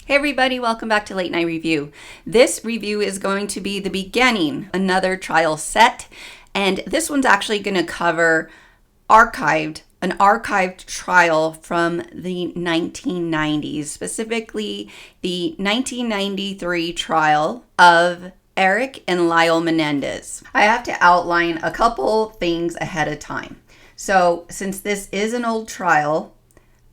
Hey everybody, welcome back to Late Night Review. This review is going to be the beginning, another trial set, and this one's actually going to cover an archived trial from the 1990s, specifically the 1993 trial of Eric and Lyle Menendez. I have to outline a couple things ahead of time. So, since this is an old trial,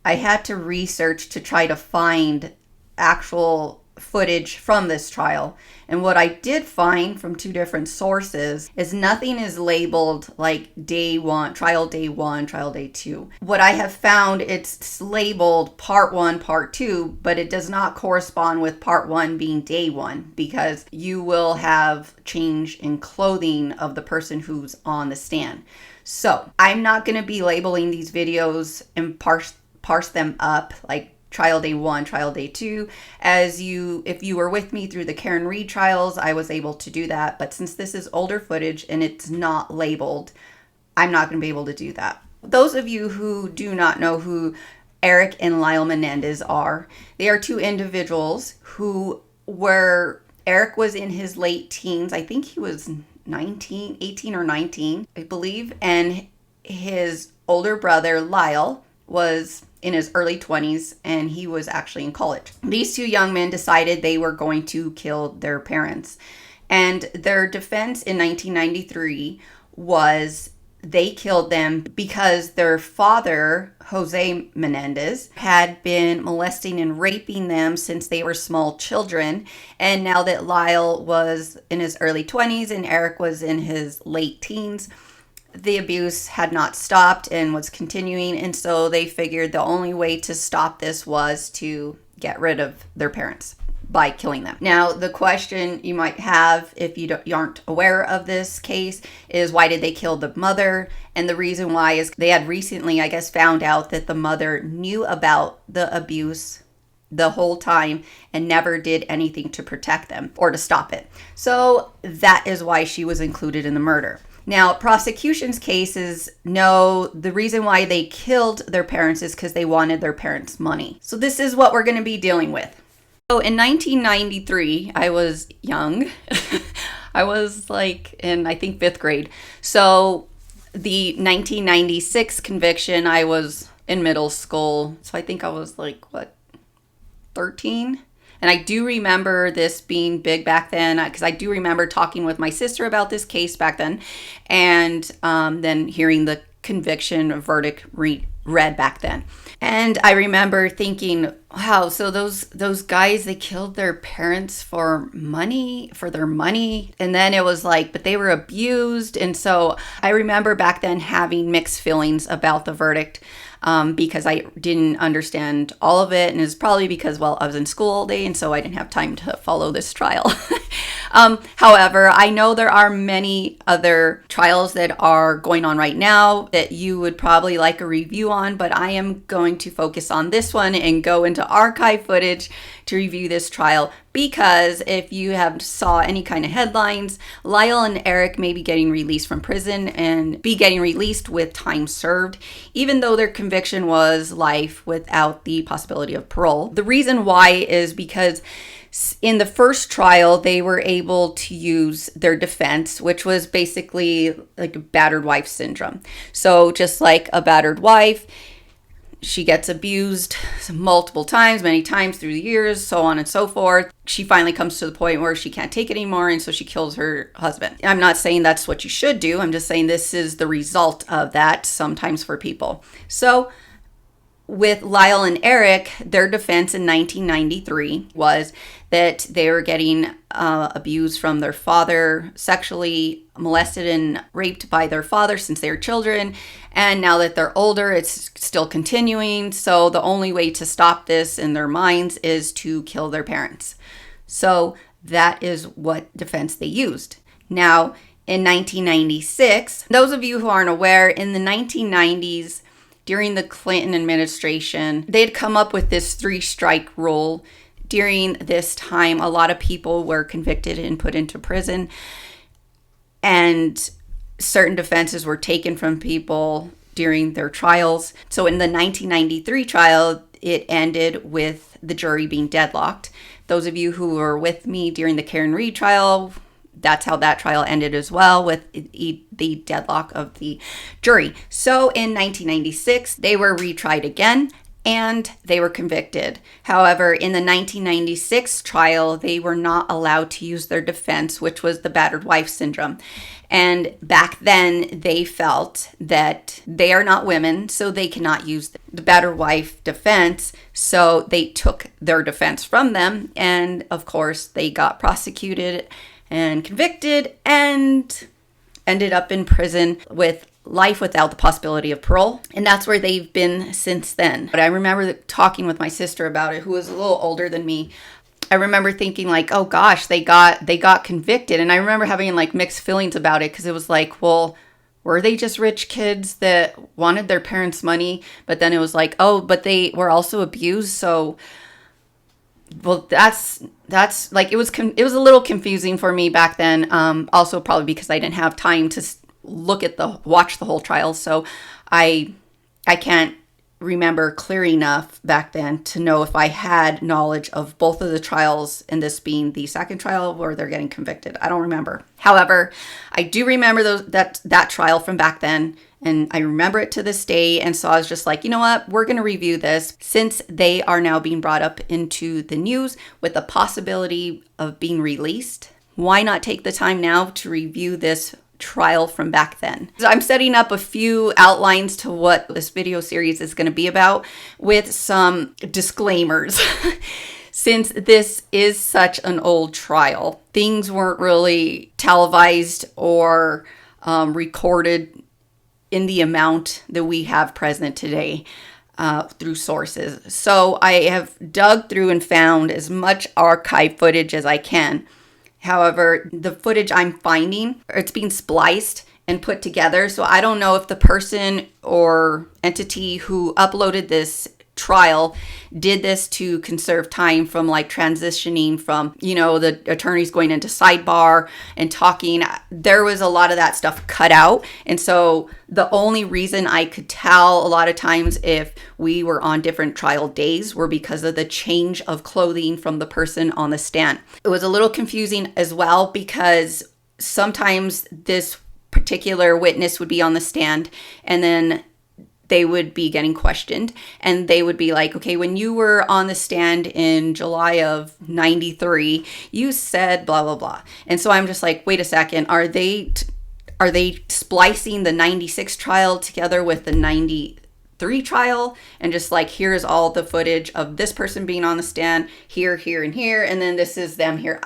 I had to research to try to find actual footage from this trial. And what I did find from two different sources is nothing is labeled like day one, trial day 2. What I have found, it's labeled part 1, part 2, but it does not correspond with part 1 being day 1 because you will have change in clothing of the person who's on the stand. So I'm not going to be labeling these videos and parse them up like trial day 1, trial day 2. If you were with me through the Karen Reed trials, I was able to do that. But since this is older footage and it's not labeled, I'm not going to be able to do that. Those of you who do not know who Eric and Lyle Menendez are, they are two individuals Eric was in his late teens. I think he was 18 or 19, I believe. And his older brother, Lyle, was in his early 20s, and he was actually in college. These two young men decided they were going to kill their parents. And their defense in 1993 was they killed them because their father, Jose Menendez, had been molesting and raping them since they were small children. And now that Lyle was in his early 20s and Eric was in his late teens, the abuse had not stopped and was continuing, and so they figured the only way to stop this was to get rid of their parents by killing them. Now, the question you might have if you aren't aware of this case is, why did they kill the mother? And the reason why is they had recently, I guess, found out that the mother knew about the abuse the whole time and never did anything to protect them or to stop it. So that is why she was included in the murder. Now, prosecution's cases know the reason why they killed their parents is because they wanted their parents' money. So this is what we're going to be dealing with. So in 1993, I was young. I was like in, I think, 5th grade. So the 1996 conviction, I was in middle school. So I think I was like, 13? And I do remember this being big back then because I do remember talking with my sister about this case back then, and then hearing the conviction verdict read back then. And I remember thinking, wow, so those guys, they killed their parents for their money. And then it was like, but they were abused. And so I remember back then having mixed feelings about the verdict. Because I didn't understand all of it. And it's probably because, I was in school all day, and so I didn't have time to follow this trial. However, I know there are many other trials that are going on right now that you would probably like a review on, but I am going to focus on this one and go into archive footage to review this trial, because if you have saw any kind of headlines, Lyle and Eric may be getting released from prison and be getting released with time served, even though their conviction was life without the possibility of parole. The reason why is because in the first trial, they were able to use their defense, which was basically like a battered wife syndrome. So just like a battered wife, she gets abused multiple times, many times through the years, so on and so forth. She finally comes to the point where she can't take it anymore, and so she kills her husband. I'm not saying that's what you should do. I'm just saying this is the result of that sometimes for people. So with Lyle and Eric, their defense in 1993 was that they were getting abused from their father, sexually molested and raped by their father since they were children. And now that they're older, it's still continuing. So the only way to stop this in their minds is to kill their parents. So that is what defense they used. Now, in 1996, those of you who aren't aware, in the 1990s, during the Clinton administration, they'd come up with this 3-strike rule. During this time, a lot of people were convicted and put into prison, and certain defenses were taken from people during their trials. So in the 1993 trial, it ended with the jury being deadlocked. Those of you who were with me during the Karen Reed trial, that's how that trial ended as well, with the deadlock of the jury. So in 1996, they were retried again and they were convicted. However, in the 1996 trial, they were not allowed to use their defense, which was the battered wife syndrome. And back then, they felt that they are not women, so they cannot use the battered wife defense. So they took their defense from them. And of course, they got prosecuted and convicted and ended up in prison with life without the possibility of parole. And that's where they've been since then. But I remember talking with my sister about it, who was a little older than me. I remember thinking like, oh gosh, they got convicted. And I remember having like mixed feelings about it, because it was like, well, were they just rich kids that wanted their parents' money? But then it was like, oh, but they were also abused. So, well, that's like, it was a little confusing for me back then. Also probably because I didn't have time to watch the whole trial. So I can't remember clear enough back then to know if I had knowledge of both of the trials, and this being the second trial where they're getting convicted. I don't remember. However, I do remember that trial from back then, and I remember it to this day. And so I was just like, you know what? We're going to review this, since they are now being brought up into the news with the possibility of being released. Why not take the time now to review this trial from back then? So I'm setting up a few outlines to what this video series is going to be about, with some disclaimers. Since this is such an old trial, things weren't really televised or recorded in the amount that we have present today through sources. So I have dug through and found as much archive footage as I can. However, the footage I'm finding, it's being spliced and put together. So I don't know if the person or entity who uploaded this trial did this to conserve time from like transitioning from, the attorneys going into sidebar and talking. There was a lot of that stuff cut out. And so the only reason I could tell a lot of times if we were on different trial days were because of the change of clothing from the person on the stand. It was a little confusing as well, because sometimes this particular witness would be on the stand and then they would be getting questioned, and they would be like, okay, when you were on the stand in July of 93, you said blah, blah, blah. And so I'm just like, wait a second, are they splicing the 96 trial together with the 93 trial? And just like, here's all the footage of this person being on the stand here, here, and here. And then this is them here.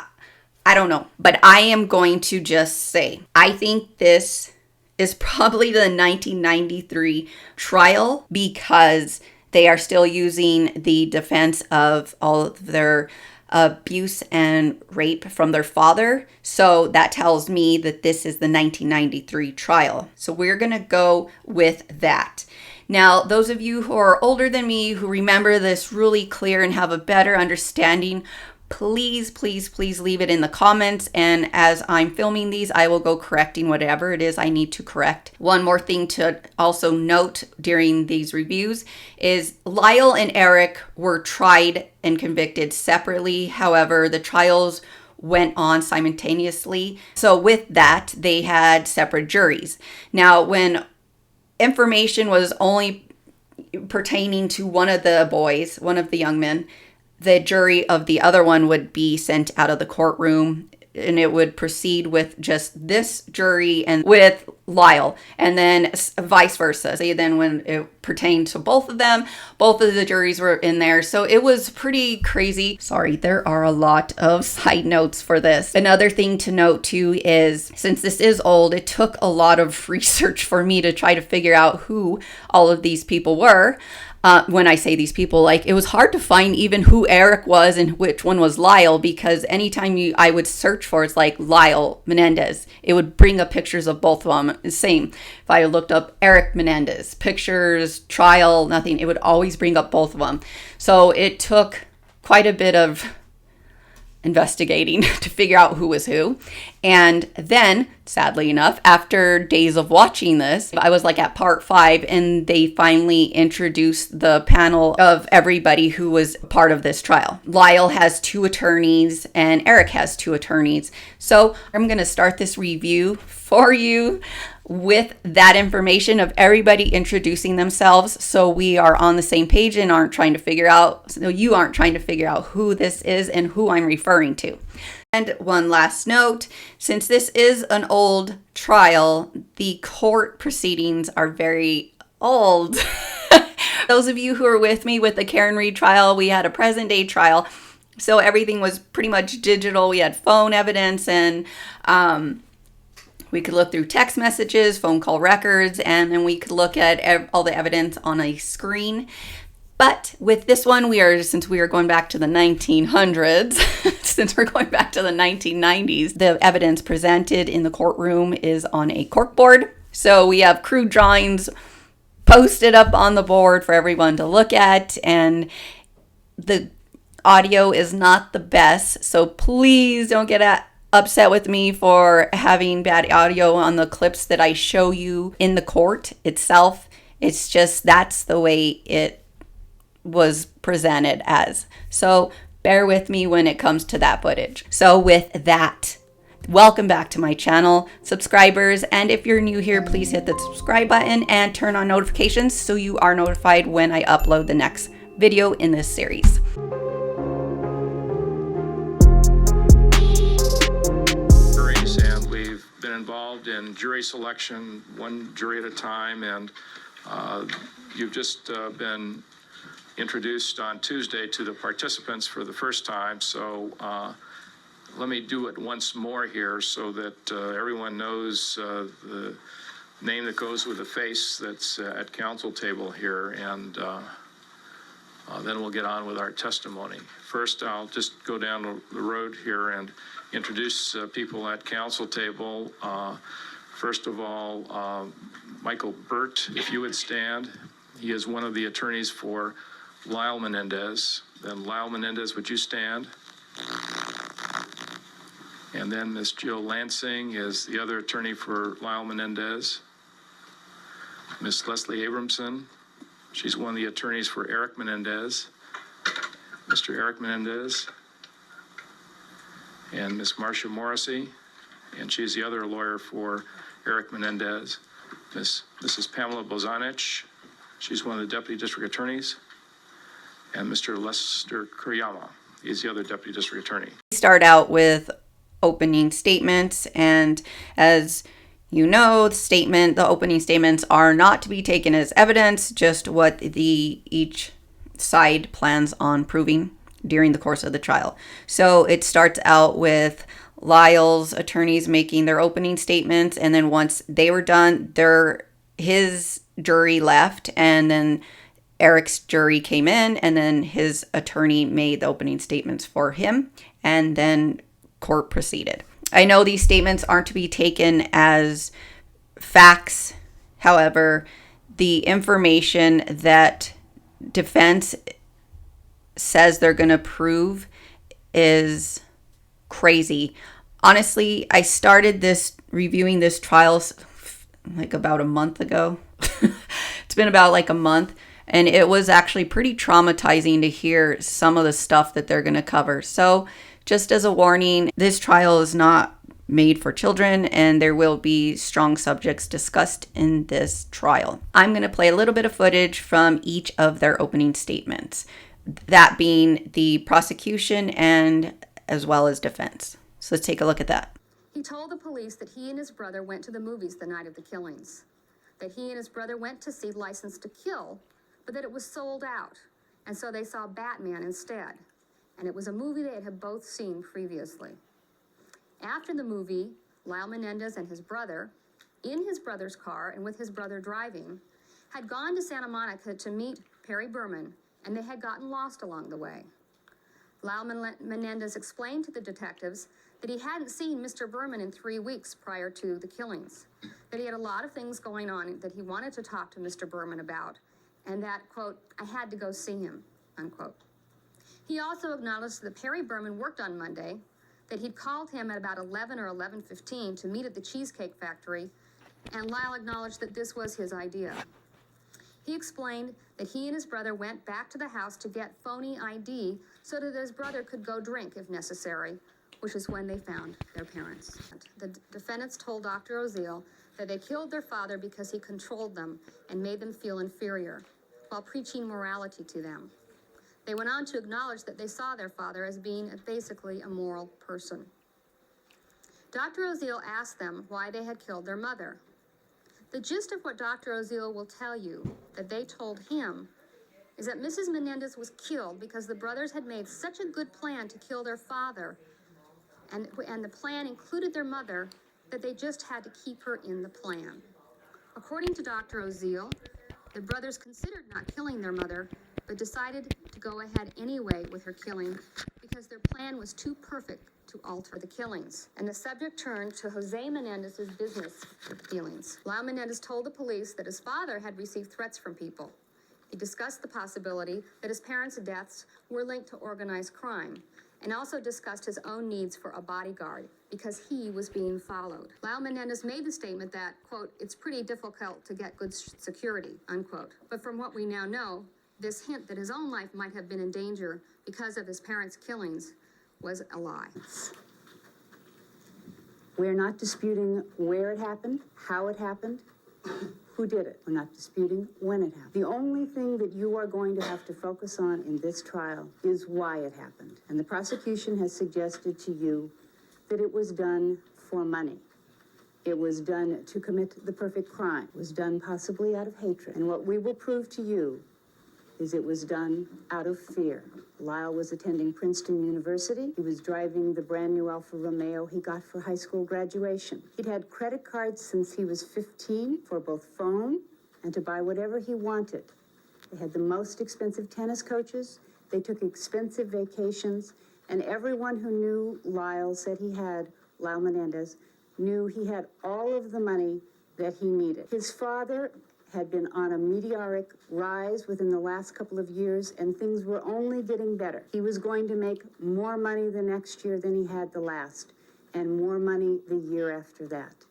I don't know. But I am going to just say, I think this is probably the 1993 trial, because they are still using the defense of all of their abuse and rape from their father. So that tells me that this is the 1993 trial. So we're going to go with that. Now, those of you who are older than me, who remember this really clear and have a better understanding, please, please, please leave it in the comments. And as I'm filming these, I will go correcting whatever it is I need to correct. One more thing to also note during these reviews is Lyle and Eric were tried and convicted separately. However, the trials went on simultaneously. So with that, they had separate juries. Now, when information was only pertaining to one of the boys, one of the young men, the jury of the other one would be sent out of the courtroom, and it would proceed with just this jury and with Lyle, and then vice versa. So then when it pertained to both of them, both of the juries were in there. So it was pretty crazy. Sorry, there are a lot of side notes for this. Another thing to note too is, since this is old, it took a lot of research for me to try to figure out who all of these people were. When I say these people, like, it was hard to find even who Eric was and which one was Lyle, because anytime I would search for, it's like Lyle Menendez, it would bring up pictures of both of them. Same. If I looked up Eric Menendez, pictures, trial, nothing, it would always bring up both of them. So it took quite a bit of investigating to figure out who was who. And then sadly enough, after days of watching this, I was like at part 5, and they finally introduced the panel of everybody who was part of this trial. Lyle has 2 attorneys and Eric has 2 attorneys. So I'm going to start this review for you with that information of everybody introducing themselves, so we are on the same page and you aren't trying to figure out who this is and who I'm referring to. And one last note, since this is an old trial, the court proceedings are very old. Those of you who are with me with the Karen Reed trial, we had a present day trial. So everything was pretty much digital. We had phone evidence, and we could look through text messages, phone call records, and then we could look at all the evidence on a screen. But with this one, since we are going back to the 1900s, since we're going back to the 1990s, the evidence presented in the courtroom is on a corkboard. So we have crude drawings posted up on the board for everyone to look at, and the audio is not the best. So please don't get upset with me for having bad audio on the clips that I show you in the court itself. It's just that's the way it was presented as. So bear with me when it comes to that footage. So with that, welcome back to my channel, subscribers, and if you're new here, please hit the subscribe button and turn on notifications so you are notified when I upload the next video in this series. And we've been involved in jury selection, one jury at a time, and you've just been introduced on Tuesday to the participants for the first time. So let me do it once more here so that everyone knows the name that goes with the face that's at counsel table here, and then we'll get on with our testimony. First, I'll just go down the road here and introduce people at counsel table. First of all, Michael Burt, if you would stand. He is one of the attorneys for Lyle Menendez. Then Lyle Menendez, would you stand? And then Ms. Jill Lansing is the other attorney for Lyle Menendez. Ms. Leslie Abramson, she's one of the attorneys for Eric Menendez. Mr. Eric Menendez. And Ms. Marcia Morrissey, and she's the other lawyer for Eric Menendez. Mrs. Pamela Bozanich, she's one of the deputy district attorneys. And Mr. Lester Kuriyama, he's the other deputy district attorney. We start out with opening statements, and as you know, the opening statements are not to be taken as evidence, just what each side plans on proving during the course of the trial. So it starts out with Lyle's attorneys making their opening statements, and then once they were done, his jury left, and then Eric's jury came in, and then his attorney made the opening statements for him, and then court proceeded. I know these statements aren't to be taken as facts. However, the information that defense says they're going to prove is crazy. Honestly, I started reviewing this trial like about a month ago. It's been about like a month. And it was actually pretty traumatizing to hear some of the stuff that they're going to cover. So just as a warning, this trial is not made for children, and there will be strong subjects discussed in this trial. I'm going to play a little bit of footage from each of their opening statements, that being the prosecution and as well as defense. So let's take a look at that. He told the police that he and his brother went to the movies the night of the killings, that he and his brother went to see License to Kill, but that it was sold out, and so they saw Batman instead, and it was a movie they had both seen previously. After the movie, Lyle Menendez and his brother, in his brother's car and with his brother driving, had gone to Santa Monica to meet Perry Berman, and they had gotten lost along the way. Lyle Menendez explained to the detectives that he hadn't seen Mr. Berman in 3 weeks prior to the killings, that he had a lot of things going on that he wanted to talk to Mr. Berman about, and that, quote, I had to go see him, unquote. He also acknowledged that Perry Berman worked on Monday, that he'd called him at about 11 or 11:15 to meet at the Cheesecake Factory, and Lyle acknowledged that this was his idea. He explained that he and his brother went back to the house to get phony ID so that his brother could go drink if necessary, which is when they found their parents. The defendants told Dr. Oziel that they killed their father because he controlled them and made them feel inferior, while preaching morality to them. They went on to acknowledge that they saw their father as being basically a moral person. Dr. Oziel asked them why they had killed their mother. The gist of what Dr. Oziel will tell you that they told him is that Mrs. Menendez was killed because the brothers had made such a good plan to kill their father, and the plan included their mother, that they just had to keep her in the plan. According to Dr. Oziel, the brothers considered not killing their mother, but decided to go ahead anyway with her killing because their plan was too perfect to alter the killings. And the subject turned to Jose Menendez's business dealings. Lyle Menendez told the police that his father had received threats from people. He discussed the possibility that his parents' deaths were linked to organized crime, and also discussed his own needs for a bodyguard because he was being followed. Lyle Menendez made the statement that, quote, "it's pretty difficult to get good security," unquote. But from what we now know, this hint that his own life might have been in danger because of his parents' killings was a lie. We're not disputing where it happened, how it happened, who did it. We're not disputing when it happened. The only thing that you are going to have to focus on in this trial is why it happened. And the prosecution has suggested to you that it was done for money. It was done to commit the perfect crime. It was done possibly out of hatred. And what we will prove to you is it was done out of fear. Lyle was attending Princeton University. He was driving the brand new Alfa Romeo he got for high school graduation. He'd had credit cards since he was 15 for both phone and to buy whatever he wanted. They had the most expensive tennis coaches. They took expensive vacations. And everyone who knew Lyle said he had, Lyle Menendez, knew he had all of the money that he needed. His father had been on a meteoric rise within the last couple of years, and things were only getting better. He was going to make more money the next year than he had the last, and more money the year after that.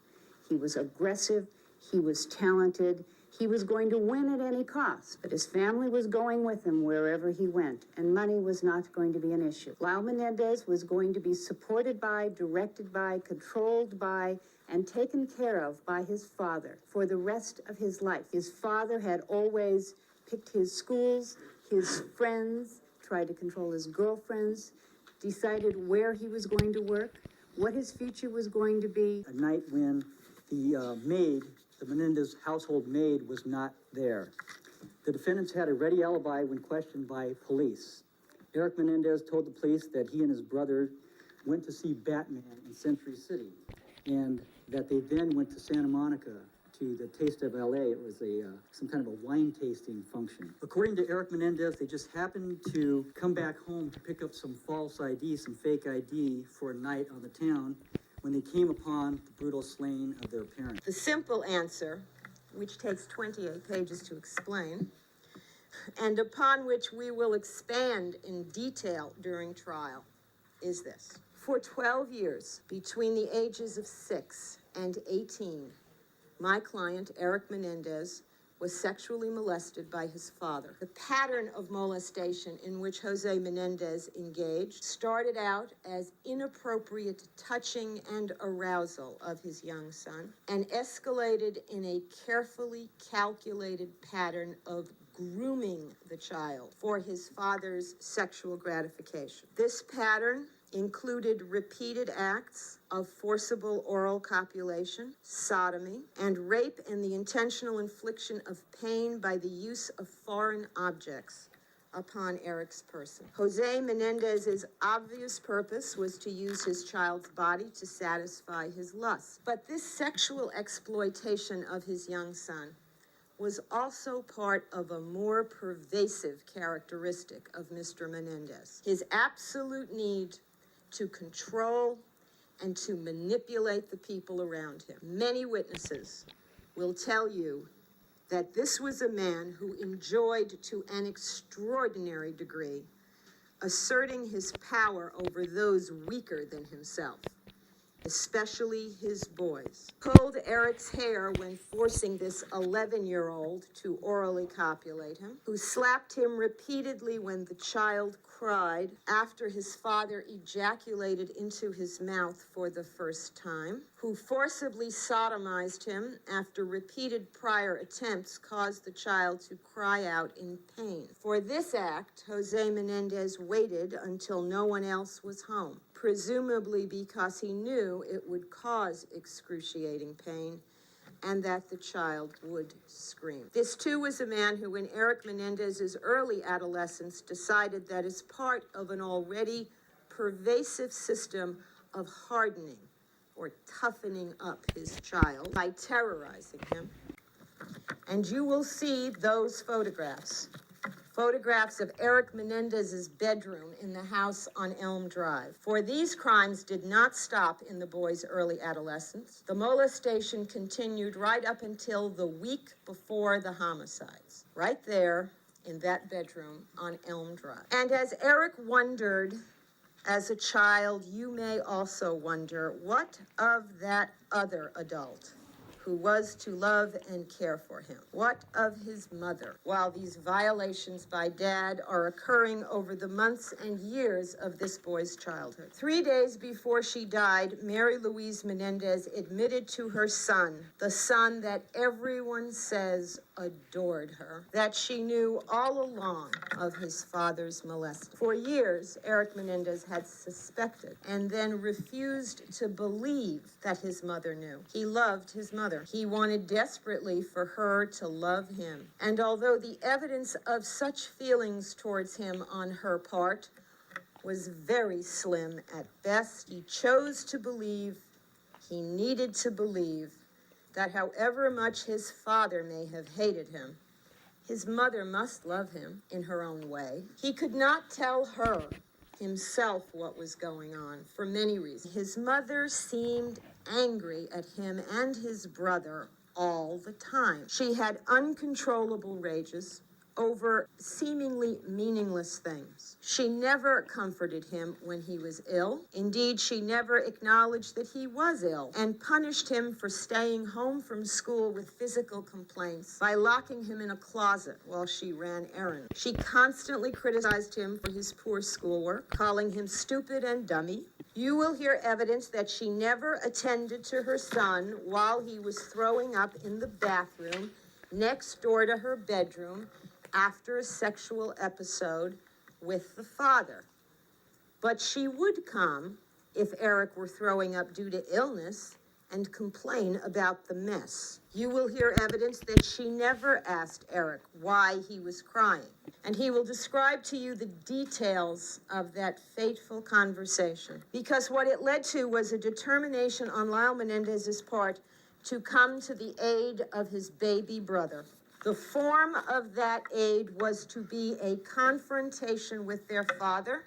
He was aggressive, he was talented, he was going to win at any cost, but his family was going with him wherever he went, and money was not going to be an issue. Lyle Menendez was going to be supported by, directed by, controlled by, and taken care of by his father for the rest of his life. His father had always picked his schools, his friends, tried to control his girlfriends, decided where he was going to work, what his future was going to be. A night when the maid, the Menendez household maid, was not there. The defendants had a ready alibi when questioned by police. Eric Menendez told the police that he and his brother went to see Batman in Century City, and that they then went to Santa Monica to the Taste of LA. It was some kind of a wine tasting function. According to Eric Menendez, they just happened to come back home to pick up some false ID, some fake ID for a night on the town when they came upon the brutal slaying of their parents. The simple answer, which takes 28 pages to explain, and upon which we will expand in detail during trial, is this. For 12 years, between the ages of 6 and 18, my client, Eric Menendez, was sexually molested by his father. The pattern of molestation in which Jose Menendez engaged started out as inappropriate touching and arousal of his young son, and escalated in a carefully calculated pattern of grooming the child for his father's sexual gratification. This pattern included repeated acts of forcible oral copulation, sodomy, and rape, and the intentional infliction of pain by the use of foreign objects upon Eric's person. Jose Menendez's obvious purpose was to use his child's body to satisfy his lust. But this sexual exploitation of his young son was also part of a more pervasive characteristic of Mr. Menendez, his absolute need to control and to manipulate the people around him. Many witnesses will tell you that this was a man who enjoyed to an extraordinary degree asserting his power over those weaker than himself, especially his boys. Pulled Eric's hair when forcing this 11-year-old to orally copulate him, who slapped him repeatedly when the child cried after his father ejaculated into his mouth for the first time, who forcibly sodomized him after repeated prior attempts caused the child to cry out in pain. For this act, Jose Menendez waited until no one else was home, presumably because he knew it would cause excruciating pain and that the child would scream. This too was a man who in Eric Menendez's early adolescence decided that as part of an already pervasive system of hardening or toughening up his child by terrorizing him. And you will see those photographs of Eric Menendez's bedroom in the house on Elm Drive. For these crimes did not stop in the boy's early adolescence. The molestation continued right up until the week before the homicides, right there in that bedroom on Elm Drive. And as Eric wondered as a child, you may also wonder, what of that other adult who was to love and care for him? What of his mother? While these violations by Dad are occurring over the months and years of this boy's childhood. 3 days before she died, Mary Louise Menendez admitted to her son, the son that everyone says adored her, that she knew all along of his father's molesting. For years, Eric Menendez had suspected and then refused to believe that his mother knew. He loved his mother. He wanted desperately for her to love him. And although the evidence of such feelings towards him on her part was very slim at best, he chose to believe, he needed to believe, that however much his father may have hated him, his mother must love him in her own way. He could not tell her himself what was going on for many reasons. His mother seemed angry at him and his brother all the time. She had uncontrollable rages over seemingly meaningless things. She never comforted him when he was ill. Indeed, she never acknowledged that he was ill and punished him for staying home from school with physical complaints by locking him in a closet while she ran errands. She constantly criticized him for his poor schoolwork, calling him stupid and dummy. You will hear evidence that she never attended to her son while he was throwing up in the bathroom next door to her bedroom after a sexual episode with the father. But she would come if Eric were throwing up due to illness and complain about the mess. You will hear evidence that she never asked Eric why he was crying. And he will describe to you the details of that fateful conversation, because what it led to was a determination on Lyle Menendez's part to come to the aid of his baby brother. The form of that aid was to be a confrontation with their father,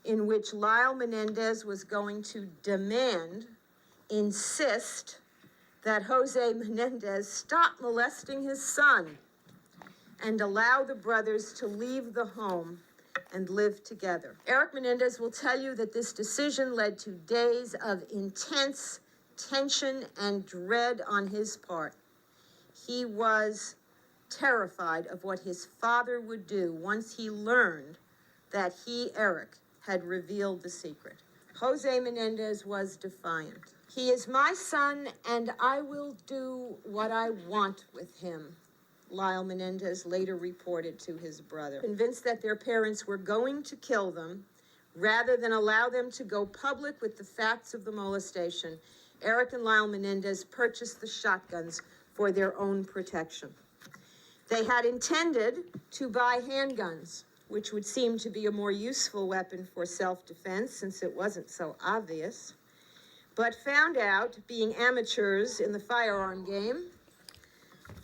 in which Lyle Menendez was going to insist that Jose Menendez stop molesting his son and allow the brothers to leave the home and live together. Eric Menendez will tell you that this decision led to days of intense tension and dread on his part. He was terrified of what his father would do once he learned that he, Eric, had revealed the secret. Jose Menendez was defiant. He is my son, and I will do what I want with him, Lyle Menendez later reported to his brother. Convinced that their parents were going to kill them, rather than allow them to go public with the facts of the molestation, Eric and Lyle Menendez purchased the shotguns for their own protection. They had intended to buy handguns, which would seem to be a more useful weapon for self-defense since it wasn't so obvious, but found out, being amateurs in the firearm game,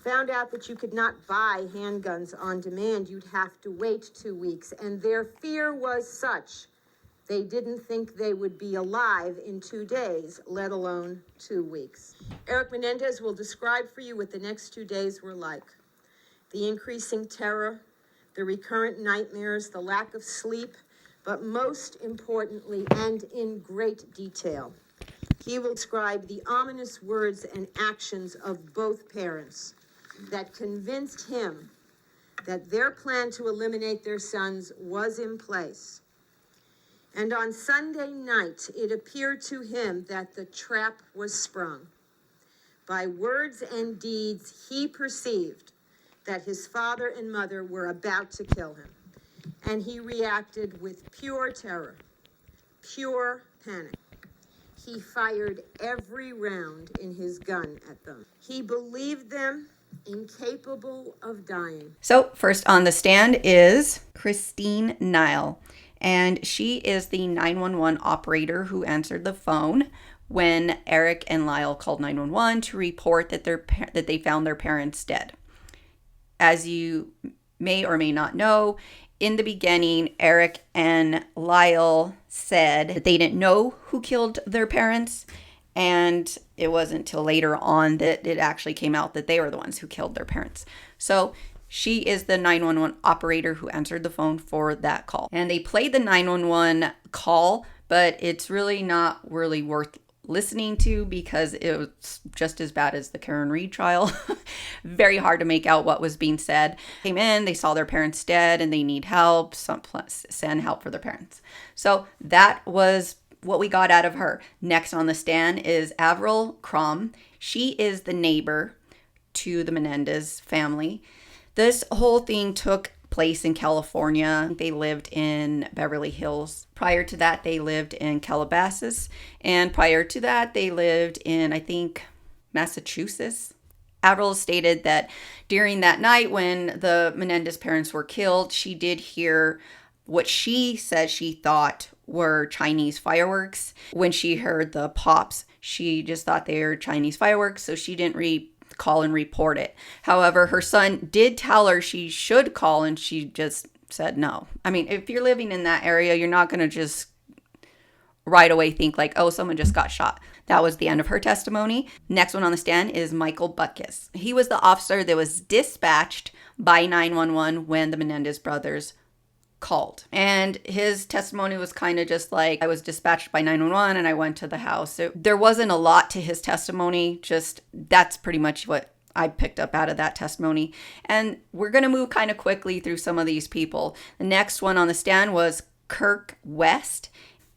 found out that you could not buy handguns on demand. You'd have to wait 2 weeks, and their fear was such they didn't think they would be alive in 2 days, let alone 2 weeks. Eric Menendez will describe for you what the next 2 days were like. The increasing terror, the recurrent nightmares, the lack of sleep, but most importantly and in great detail, he will describe the ominous words and actions of both parents that convinced him that their plan to eliminate their sons was in place. And on Sunday night, it appeared to him that the trap was sprung. By words and deeds, he perceived that his father and mother were about to kill him. And he reacted with pure terror, pure panic. He fired every round in his gun at them. He believed them incapable of dying. So first on the stand is Christine Nile, and she is the 911 operator who answered the phone when Eric and Lyle called 911 to report that they found their parents dead. As you may or may not know, in the beginning, Eric and Lyle said that they didn't know who killed their parents, and it wasn't until later on that it actually came out that they were the ones who killed their parents. So she is the 911 operator who answered the phone for that call. And they played the 911 call, but it's really not really worth listening to because it was just as bad as the Karen Reed trial. Very hard to make out what was being said. Came in, they saw their parents dead and they need help, send help for their parents. So that was what we got out of her. Next on the stand is Avril Crum. She is the neighbor to the Menendez family. This whole thing took place in California. They lived in Beverly Hills. Prior to that, they lived in Calabasas. And prior to that, they lived in, I think, Massachusetts. Avril stated that during that night when the Menendez parents were killed, she did hear what she said she thought were Chinese fireworks. When she heard the pops, she just thought they were Chinese fireworks, so she didn't call and report it. However, her son did tell her she should call, and she just said no. I mean, if you're living in that area, you're not going to just right away think like, oh, someone just got shot. That was the end of her testimony. Next one on the stand is Michael Butkus. He was the officer that was dispatched by 911 when the Menendez brothers called. And his testimony was kind of just like, I was dispatched by 911 and I went to the house. There wasn't a lot to his testimony, just that's pretty much what I picked up out of that testimony. And we're going to move kind of quickly through some of these people. The next one on the stand was Kirk West.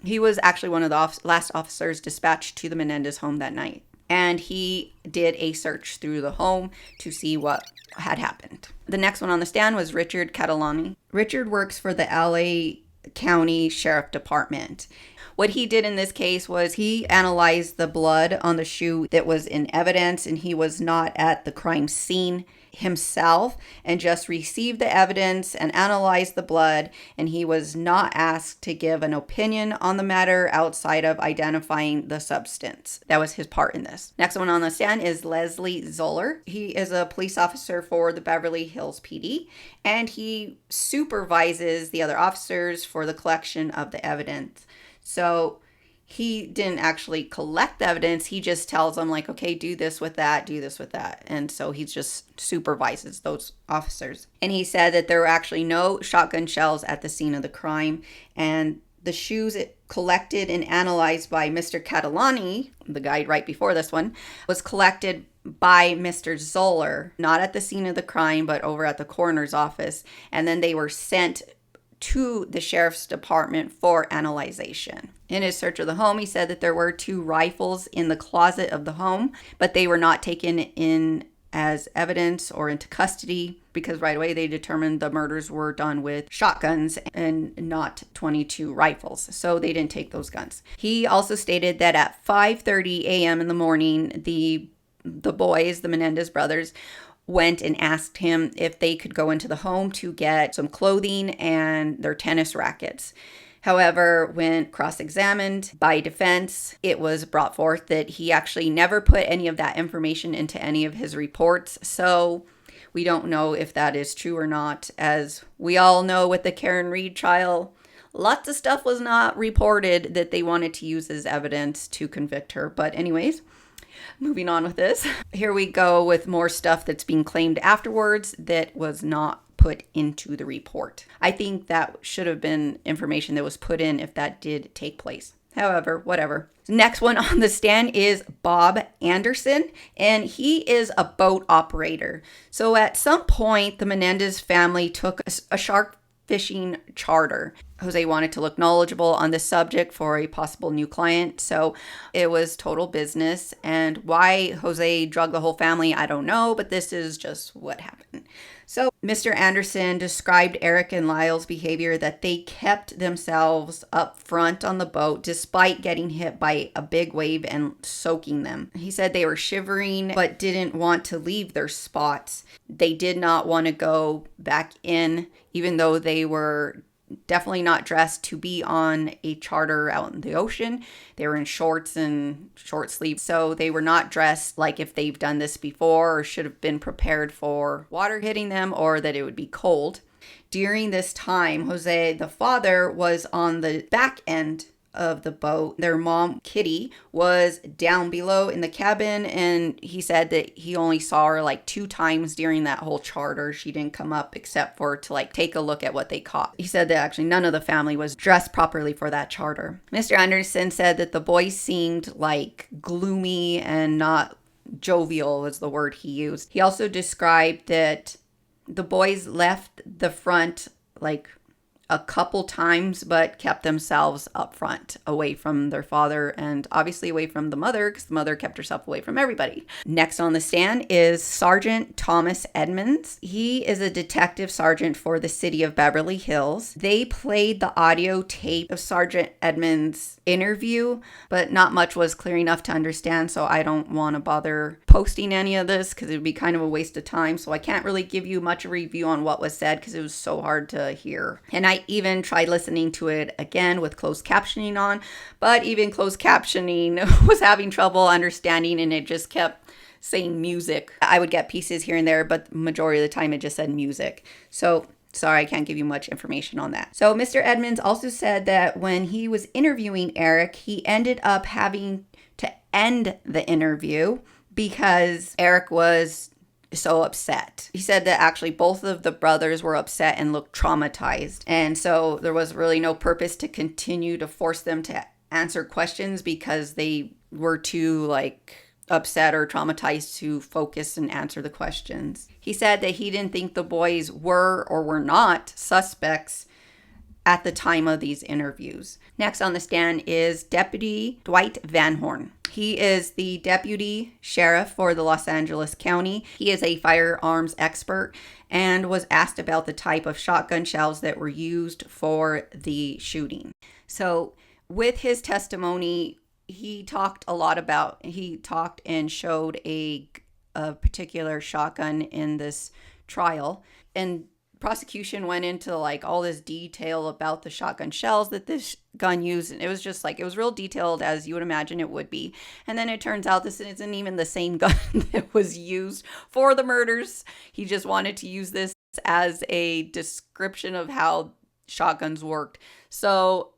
He was actually one of the last officers dispatched to the Menendez home that night. And he did a search through the home to see what had happened. The next one on the stand was Richard Catalani. Richard works for the LA County Sheriff Department. What he did in this case was he analyzed the blood on the shoe that was in evidence, and he was not at the crime scene himself and just received the evidence and analyzed the blood, and he was not asked to give an opinion on the matter outside of identifying the substance. That was his part in this. Next one on the stand is Leslie Zoller. He is a police officer for the Beverly Hills PD, and he supervises the other officers for the collection of the evidence. So he didn't actually collect the evidence. He just tells them like, okay, do this with that, do this with that. And so he just supervises those officers. And he said that there were actually no shotgun shells at the scene of the crime. And the shoes collected and analyzed by Mr. Catalani, the guy right before this one, was collected by Mr. Zoller, not at the scene of the crime, but over at the coroner's office. And then they were sent to the sheriff's department for analyzation. In his search of the home, he said that there were 2 rifles in the closet of the home, but they were not taken in as evidence or into custody because right away they determined the murders were done with shotguns and not 22 rifles. So they didn't take those guns. He also stated that at 5:30 a.m. in the morning, the boys, the Menendez brothers, went and asked him if they could go into the home to get some clothing and their tennis rackets. However, when cross-examined by defense, it was brought forth that he actually never put any of that information into any of his reports. So we don't know if that is true or not. As we all know with the Karen Reed trial, lots of stuff was not reported that they wanted to use as evidence to convict her. But anyways, moving on with this. Here we go with more stuff that's being claimed afterwards that was not put into the report. I think that should have been information that was put in if that did take place. However, whatever. Next one on the stand is Bob Anderson, and he is a boat operator. So at some point, the Menendez family took a shark fishing charter. Jose wanted to look knowledgeable on this subject for a possible new client, so it was total business. And why Jose drugged the whole family, I don't know, but this is just what happened. So Mr. Anderson described Eric and Lyle's behavior, that they kept themselves up front on the boat despite getting hit by a big wave and soaking them. He said they were shivering but didn't want to leave their spots. They did not want to go back in, even though they were definitely not dressed to be on a charter out in the ocean. They were in shorts and short sleeves, so they were not dressed like if they've done this before or should have been prepared for water hitting them or that it would be cold. During this time, Jose, the father, was on the back end of the boat. Their mom, Kitty, was down below in the cabin, and he said that he only saw her like 2 times during that whole charter. She didn't come up except for to like take a look at what they caught. He said that actually none of the family was dressed properly for that charter. Mr. Anderson said that the boys seemed like gloomy and not jovial was the word he used. He also described that the boys left the front like a couple times, but kept themselves up front, away from their father and obviously away from the mother, because the mother kept herself away from everybody. Next on the stand is Sergeant Thomas Edmonds. He is a detective sergeant for the city of Beverly Hills. They played the audio tape of Sergeant Edmonds' interview, but not much was clear enough to understand, so I don't want to bother posting any of this because it would be kind of a waste of time. So I can't really give you much of a review on what was said because it was so hard to hear. And I even tried listening to it again with closed captioning on, but even closed captioning was having trouble understanding, and it just kept saying music. I would get pieces here and there, but the majority of the time it just said music. So sorry, I can't give you much information on that. So Mr. Edmonds also said that when he was interviewing Eric, he ended up having to end the interview because Eric was so upset. He said that actually both of the brothers were upset and looked traumatized. And so there was really no purpose to continue to force them to answer questions because they were too upset or traumatized to focus and answer the questions. He said that he didn't think the boys were or were not suspects at the time of these interviews. Next on the stand is Deputy Dwight Van Horn. He is the deputy sheriff for the Los Angeles County. He is a firearms expert and was asked about the type of shotgun shells that were used for the shooting. So with his testimony, he talked and showed a particular shotgun in this trial, and prosecution went into all this detail about the shotgun shells that this gun used, and it was just it was real detailed as you would imagine it would be. And then it turns out this isn't even the same gun that was used for the murders. He just wanted to use this as a description of how shotguns worked. So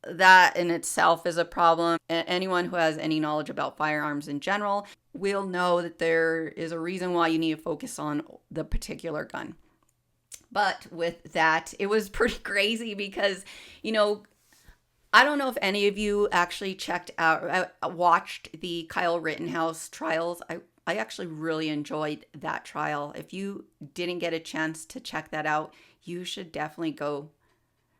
that in itself is a problem. Anyone who has any knowledge about firearms in general will know that there is a reason why you need to focus on the particular gun. But with that, it was pretty crazy because, I don't know if any of you actually watched the Kyle Rittenhouse trials. I actually really enjoyed that trial. If you didn't get a chance to check that out, you should definitely go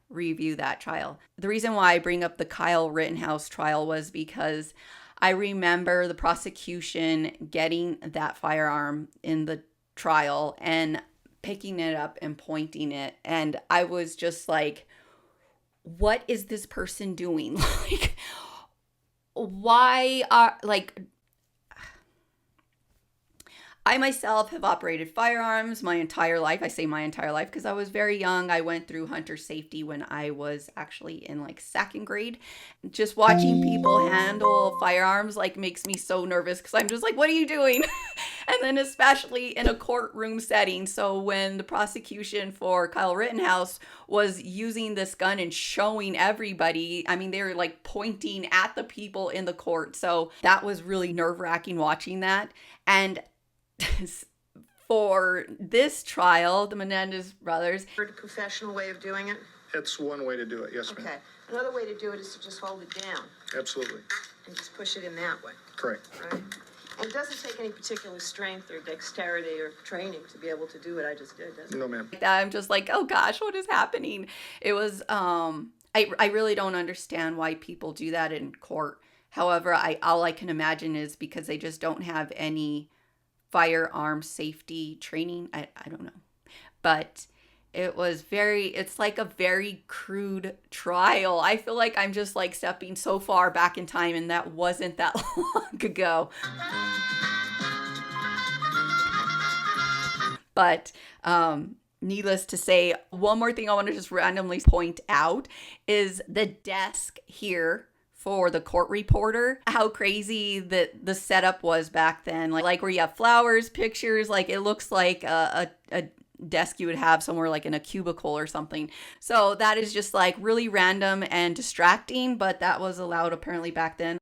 review that trial. The reason why I bring up the Kyle Rittenhouse trial was because I remember the prosecution getting that firearm in the trial and picking it up and pointing it, and I was just like, what is this person doing? Why are I myself have operated firearms my entire life. I say my entire life because I was very young. I went through hunter safety when I was actually in second grade. Just watching people handle firearms makes me so nervous because I'm just what are you doing? And then especially in a courtroom setting. So when the prosecution for Kyle Rittenhouse was using this gun and showing everybody, they were pointing at the people in the court. So that was really nerve-wracking watching that. And for this trial, the Menendez brothers. A professional way of doing it? It's one way to do it, yes, ma'am. Okay. Another way to do it is to just hold it down Absolutely. and just push it in that way, Correct. right? And it doesn't take any particular strength or dexterity or training to be able to do what I just did, does it? No, ma'am. I'm just like, oh gosh, what is happening? It was, I really don't understand why people do that in court. However, all I can imagine is because they just don't have any firearm safety training. I don't know. But it's like a very crude trial. I feel like I'm just like stepping so far back in time, and that wasn't that long ago. But needless to say, one more thing I want to just randomly point out is the desk here for the court reporter. How crazy that the setup was back then. Like where you have flowers, pictures, like it looks like a desk you would have somewhere like in a cubicle or something. So that is just like really random and distracting, but that was allowed apparently back then.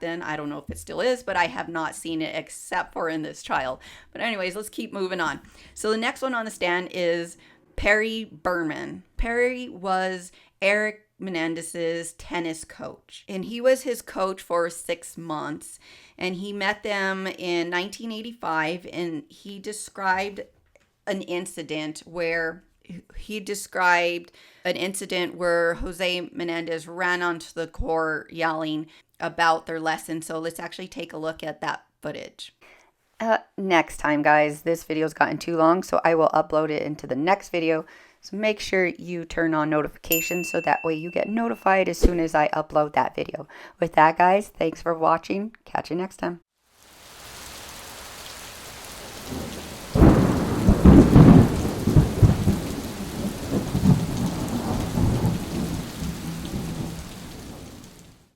I don't know if it still is, but I have not seen it except for in this trial. But anyways, let's keep moving on. So the next one on the stand is Perry Berman. Perry was Eric Menendez's tennis coach, and he was his coach for 6 months, and he met them in 1985, and he described an incident where Jose Menendez ran onto the court yelling about their lesson. So let's actually take a look at that footage. Next time, guys, this video's gotten too long, so I will upload it into the next video. So make sure you turn on notifications so that way you get notified as soon as I upload that video. With that, guys, thanks for watching. Catch you next time.